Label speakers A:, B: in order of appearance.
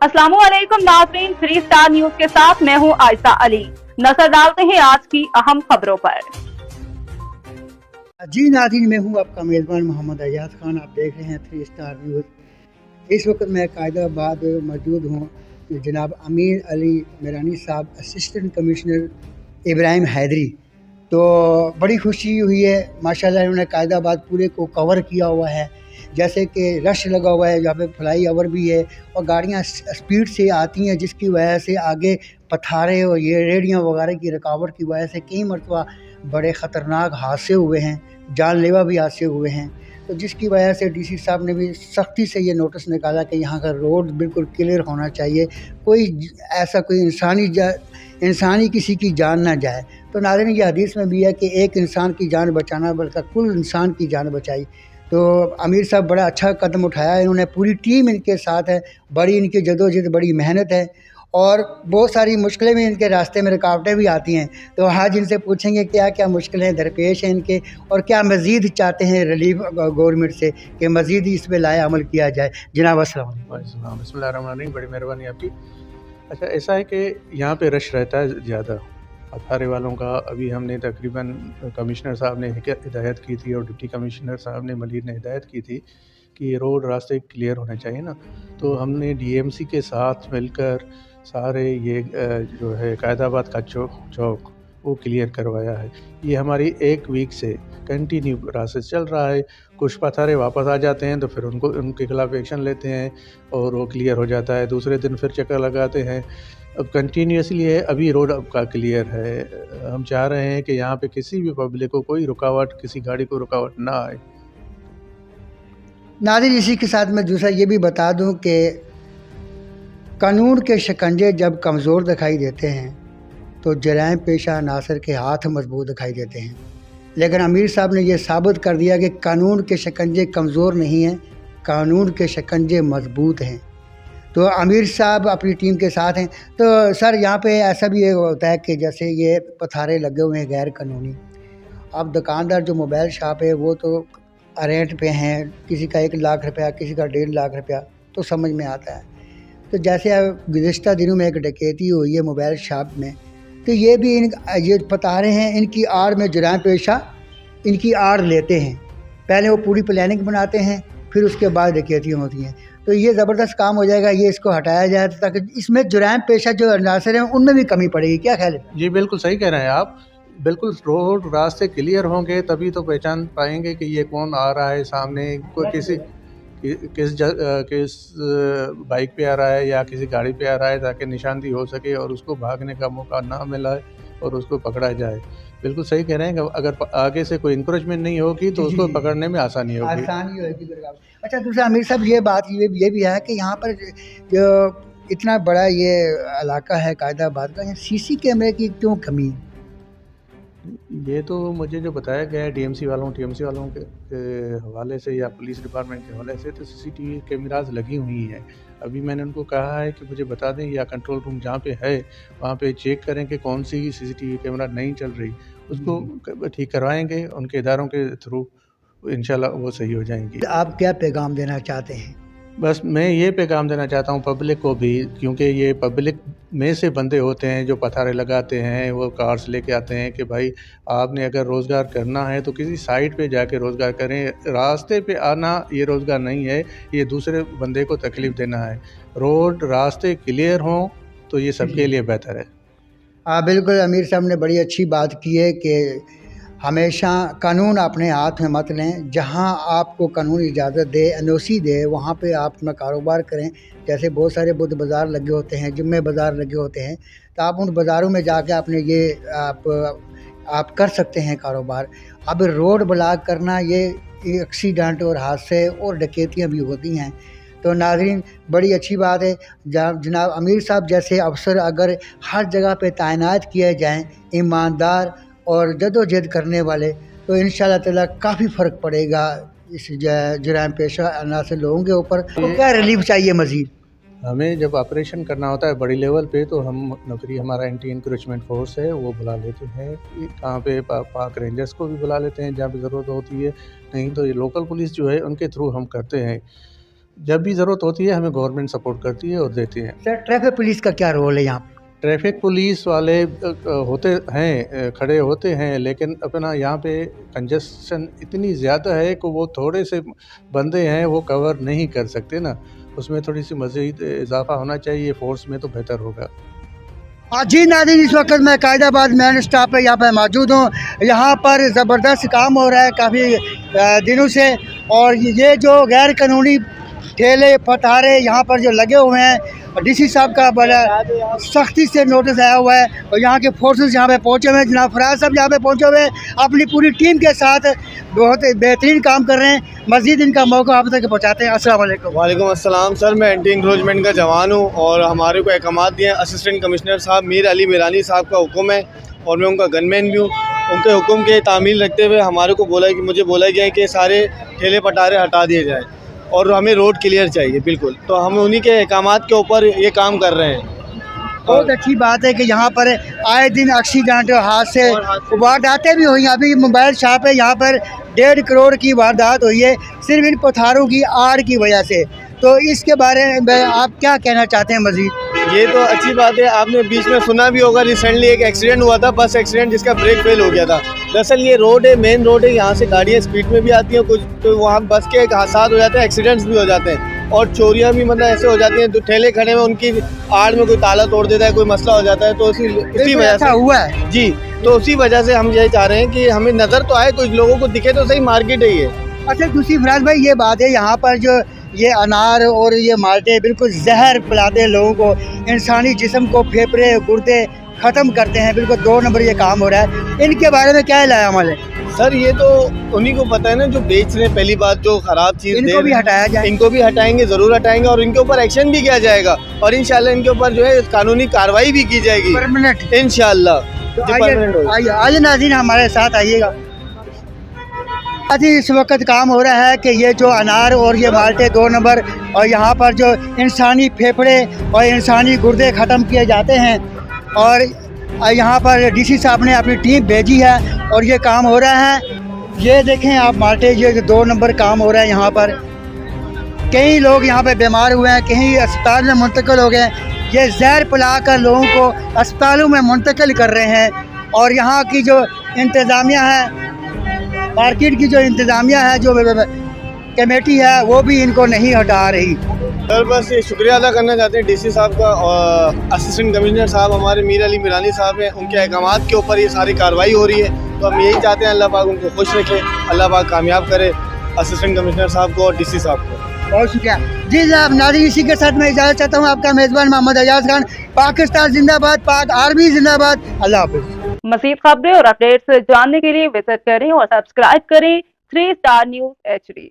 A: अस्सलामुअलैकुम नाज़रीन, 3 star news के साथ मैं हूं आयशा अली। नजर डालते हैं आज की अहम खबरों पर।
B: जी नाज़रीन, मैं हूं आपका मेज़बान मोहम्मद अयाज खान। आप देख रहे हैं 3 स्टार न्यूज़। इस वक्त मैं कायदाबाद मौजूद हूं। जनाब अमीर अली मेरानी साहब, असिस्टेंट कमिश्नर इब्राहिम हैदरी, तो बड़ी खुशी हुई है माशाल्लाह। इन्होंने कायदाबाद पूरे को कवर किया हुआ है। जैसे कि रश लगा हुआ है, यहाँ पे फ्लाई ओवर भी है और गाड़ियाँ स्पीड से आती हैं, जिसकी वजह से आगे पथारे और ये रेडियाँ वगैरह की रुकावट की वजह से कई मरतबा बड़े ख़तरनाक हादसे हुए हैं, जानलेवा भी हादसे हुए हैं। तो जिसकी वजह से डीसी साहब ने भी सख्ती से ये नोटिस निकाला कि यहाँ का रोड बिल्कुल क्लियर होना चाहिए, कोई ऐसा कोई इंसानी किसी की जान ना जाए। तो नाज़रीन, ये हदीस में भी है कि एक इंसान की जान बचाना बल्कि कुल इंसान की जान बचाई। तो अमीर साहब बड़ा अच्छा कदम उठाया इन्होंने, पूरी टीम इनके साथ है, बड़ी इनकी जदोजहद, बड़ी मेहनत है और बहुत सारी मुश्किलें भी इनके रास्ते में, रुकावटें भी आती हैं। तो आज इनसे पूछेंगे क्या क्या मुश्किलें दरपेश हैं इनके और क्या मज़ीद चाहते हैं रिलीफ गवर्नमेंट से कि मज़ीद इस पर लाए अमल किया जाए। जनाब अस्सलाम वालेकुम।
C: बिस्मिल्लाहिर्रहमानिर्रहीम, बड़ी मेहरबानी आपकी। अच्छा, ऐसा है कि यहाँ पे रश रहता है ज़्यादा अथारे वालों का। अभी हमने तकरीबन कमिश्नर साहब ने हिदायत की थी और डिप्टी कमिश्नर साहब ने मलिक ने हिदायत की थी कि ये रोड रास्ते क्लियर होने चाहिए ना। तो हमने डीएमसी के साथ मिलकर सारे ये जो है कायदाबाद का चौक वो क्लियर करवाया है। ये हमारी 1 वीक से कंटिन्यू प्रोसेस चल रहा है। कुछ पथारे वापस आ जाते हैं तो फिर उनके खिलाफ एक्शन लेते हैं और वो क्लियर हो जाता है। दूसरे दिन फिर चक्कर लगाते हैं। अब कंटिन्यूसली है, अभी रोड आपका क्लियर है। हम चाह रहे हैं कि यहाँ पे किसी भी पब्लिक को कोई रुकावट, किसी गाड़ी को रुकावट ना आए।
B: नाज़रीन, इसी के साथ मैं दूसरा ये भी बता दूं कि कानून के शिकंजे जब कमज़ोर दिखाई देते हैं तो जराइम पेशा अनासर के हाथ मजबूत दिखाई देते हैं। लेकिन अमीर साहब ने यह साबित कर दिया कि कानून के शिकंजे कमज़ोर नहीं हैं, कानून के शिकंजे मजबूत हैं। तो अमीर साहब अपनी टीम के साथ हैं। तो सर, यहाँ पे ऐसा भी होता है कि जैसे ये पथारे लगे हुए हैं गैर कानूनी, अब दुकानदार जो मोबाइल शॉप है वो तो रेंट पे हैं, किसी का 1 लाख रुपया, किसी का 1.5 लाख रुपया, तो समझ में आता है। तो जैसे गुज़िश्ता दिनों में एक डकैती हुई है मोबाइल शॉप में, तो ये भी ये पथारे हैं, इनकी आड़ में जुर्म पेशा इनकी आड़ लेते हैं। पहले वो पूरी प्लानिंग बनाते हैं, फिर उसके बाद डकैतियाँ होती हैं। तो ये ज़बरदस्त काम हो जाएगा, ये इसको हटाया जाए ताकि इसमें जुर्म पेशा जो अनासर हैं उनमें भी कमी पड़ेगी। क्या ख्याल है?
C: जी बिल्कुल सही कह रहे हैं आप। बिल्कुल रोड रास्ते क्लियर होंगे तभी तो पहचान पाएंगे कि ये कौन आ रहा है सामने, कोई किस बाइक पे आ रहा है या किसी गाड़ी पे आ रहा है, ताकि निशानदी हो सके और उसको भागने का मौका ना मिला और उसको पकड़ा जाए। बिल्कुल सही कह रहे हैं कि अगर आगे से कोई इंकरेजमेंट नहीं होगी तो उसको पकड़ने में आसानी होगी।
B: अच्छा, दूसरा अमीर साहब, ये बात ये भी है कि यहाँ पर जो इतना बड़ा ये इलाका है कायदाबाद का, यहाँ सीसी कैमरे की क्यों कमी है?
C: ये तो मुझे जो बताया गया है टीएमसी वालों के हवाले से या पुलिस डिपार्टमेंट के हवाले से, तो सीसीटीवी कैमराज लगी हुई हैं। अभी मैंने उनको कहा है कि मुझे बता दें या कंट्रोल रूम जहाँ पे है वहाँ पे चेक करें कि कौन सी सीसीटीवी कैमरा नहीं चल रही, उसको ठीक करवाएंगे उनके इदारों के थ्रू, इंशाल्लाह वो सही हो जाएंगी।
B: आप क्या पैगाम देना चाहते हैं?
C: बस मैं ये पैगाम देना चाहता हूँ पब्लिक को भी, क्योंकि ये पब्लिक में से बंदे होते हैं जो पथारे लगाते हैं, वो कार्स लेके आते हैं कि भाई आपने अगर रोज़गार करना है तो किसी साइट पे जाके रोज़गार करें। रास्ते पे आना ये रोज़गार नहीं है, ये दूसरे बंदे को तकलीफ़ देना है। रोड रास्ते क्लियर हों तो ये सबके लिए बेहतर है।
B: हाँ बिल्कुल, अमीर साहब ने बड़ी अच्छी बात की है कि हमेशा कानून अपने हाथ में मत लें। जहाँ आपको कानून इजाज़त दे, एनओसी दे, वहाँ पे आप अपना कारोबार करें। जैसे बहुत सारे बुध बाज़ार लगे होते हैं, जुम्मे बाज़ार लगे होते हैं, तो आप उन बाज़ारों में जाके अपने ये आप कर सकते हैं कारोबार। अब रोड ब्लॉक करना, ये एक्सीडेंट और हादसे और डकैतियाँ भी होती हैं। तो नाज़रीन, बड़ी अच्छी बात है। जनाब अमीर साहब जैसे अफसर अगर हर जगह पे तैनात किए जाएँ, ईमानदार और जदोजहद करने वाले, तो इंशाअल्लाह ताला काफ़ी फ़र्क पड़ेगा इस जुर्म पेशा अनासर लोगों के ऊपर। तो क्या रिलीफ चाहिए मज़ीद?
C: हमें जब ऑपरेशन करना होता है बड़ी लेवल पे तो हम नौकरी, हमारा एंटी इंक्रोचमेंट फोर्स है, वो बुला लेते हैं। कहाँ पे पाक रेंजर्स को भी बुला लेते हैं जहाँ पे ज़रूरत होती है, नहीं तो ये लोकल पुलिस जो है उनके थ्रू हम करते हैं। जब भी ज़रूरत होती है हमें गवर्नमेंट सपोर्ट करती है और देती है।
B: सर ट्रैफिक पुलिस का क्या रोल है यहाँ पे?
C: ट्रैफिक पुलिस वाले होते हैं, खड़े होते हैं, लेकिन अपना यहाँ पे कंजेशन इतनी ज़्यादा है कि वो थोड़े से बंदे हैं वो कवर नहीं कर सकते ना, उसमें थोड़ी सी मज़ीद इजाफा होना चाहिए फोर्स में तो बेहतर होगा।
B: जी नाज़रीन, इस वक्त मैं कायदाबाद मेन स्टॉप पे यहाँ पर मौजूद हूँ। यहाँ पर ज़बरदस्त काम हो रहा है काफ़ी दिनों से, और ये जो गैर कानूनी ठेले पटारे यहाँ पर जो लगे हुए हैं, डीसी साहब का बड़ा सख्ती से नोटिस आया हुआ है और यहाँ के फोर्सेस यहाँ पे पहुँचे हुए हैं। जनाब फराज साहब यहाँ पे पहुँचे हुए हैं अपनी पूरी टीम के साथ, बहुत बेहतरीन काम कर रहे हैं। मज़ीद इनका मौका आप तक पहुँचाते हैं। अस्सलाम वालेकुम।
D: वालेकुम अस्सलाम सर, मैं एंटी इंक्रोचमेंट का जवान हूँ और हमारे को अहकामात दिए असिस्टेंट कमिश्नर साहब मीर अली मीरानी साहब का हुक्म है और मैं उनका गनमैन भी हूँ। उनके हुक्म के तामील रखते हुए हमारे को मुझे बोला गया है कि सारे ठेले पटारे हटा दिए जाएँ और हमें रोड क्लियर चाहिए बिल्कुल, तो हम उन्हीं के अहकामात के ऊपर ये काम कर रहे हैं।
B: बहुत अच्छी बात है कि यहाँ पर आए दिन एक्सीडेंट हादसे वारदातें भी हुई। अभी मोबाइल शॉप है, यहाँ पर 1.5 करोड़ की वारदात हुई है सिर्फ इन पत्थरों की आड़ की वजह से। तो इसके बारे में आप क्या कहना चाहते हैं मज़ीद?
D: ये तो अच्छी बात है, आपने बीच में सुना भी होगा रिसेंटली एक एक्सीडेंट हुआ था, बस एक्सीडेंट जिसका ब्रेक फेल हो गया था। दरअसल ये रोड है, मेन रोड है, यहाँ से गाड़ियाँ स्पीड में भी आती हैं कुछ, तो वहाँ बस के हादसा हो जाते हैं, एक्सीडेंट्स भी हो जाते हैं और चोरियाँ भी मतलब ऐसे हो जाती हैं। तो ठेले खड़े में उनकी आड़ में कोई ताला तोड़ देता है, कोई मसला हो जाता है, तो इसी वजह से
B: हुआ है
D: जी। तो उसी वजह से हम यही चाह रहे हैं कि हमें नज़र तो आए, कुछ लोगों को दिखे तो सही मार्केट है ये।
B: अच्छा दूसरी फराज भाई, ये बात है यहाँ पर जो ये अनार और ये माल्टे बिल्कुल जहर पिलाते हैं लोगों को, इंसानी जिस्म को, फेफड़े गुर्दे ख़त्म करते हैं, बिल्कुल 2 नंबर ये काम हो रहा है। इनके बारे में क्या लाया अमल है?
D: सर ये तो उन्हीं को पता है ना जो बेच रहे हैं, पहली बात जो ख़राब चीज़
B: इनको भी हटाया जाए।
D: इनको भी हटाएंगे, ज़रूर हटाएंगे और इनके ऊपर एक्शन भी किया जाएगा और इंशाल्लाह इनके ऊपर जो है कानूनी कार्रवाई भी की जाएगी
B: परमानेंट
D: इंशाल्लाह।
B: तो आइए नाज़रीन हमारे साथ आइएगा। अजी इस वक्त काम हो रहा है कि ये जो अनार और ये माल्टे 2 नंबर और यहाँ पर जो इंसानी फेफड़े और इंसानी गुर्दे ख़त्म किए जाते हैं, और यहाँ पर डीसी साहब ने अपनी टीम भेजी है और ये काम हो रहा है। ये देखें आप माल्टे, ये 2 नंबर काम हो रहा है। यहाँ पर कई लोग यहाँ पे बीमार हुए हैं, कहीं अस्पताल में मुंतकिल हो गए। ये जहर पिला कर लोगों को अस्पतालों में मुंतकिल कर रहे हैं और यहाँ की जो इंतज़ामिया है, मार्केट की जो इंतज़ामिया है, जो कमेटी है, वो भी इनको नहीं हटा रही।
D: सर बस ये शुक्रिया अदा करना चाहते हैं डीसी साहब का और असिस्टेंट कमिश्नर साहब हमारे मीर अली मीरानी साहब हैं, उनके अहकामात के ऊपर ये सारी कार्रवाई हो रही है। तो हम यही चाहते हैं अल्लाह पाक उनको खुश रखे, अल्लाह पाक कामयाब करे असिस्टेंट कमिश्नर साहब को और डीसी साहब को।
B: बहुत शुक्रिया जी जनाब। नाज़रीन इसी के साथ मैं इजाज़त चाहता हूँ। आपका मेज़बान मोहम्मद एजाज खान। पाकिस्तान जिंदाबाद, पाक आर्मी जिंदाबाद। अल्लाह हाफ़िज़।
A: मज़ीद खबरें और अपडेट्स जानने के लिए विजिट करें और सब्सक्राइब करें 3 स्टार न्यूज़ HD।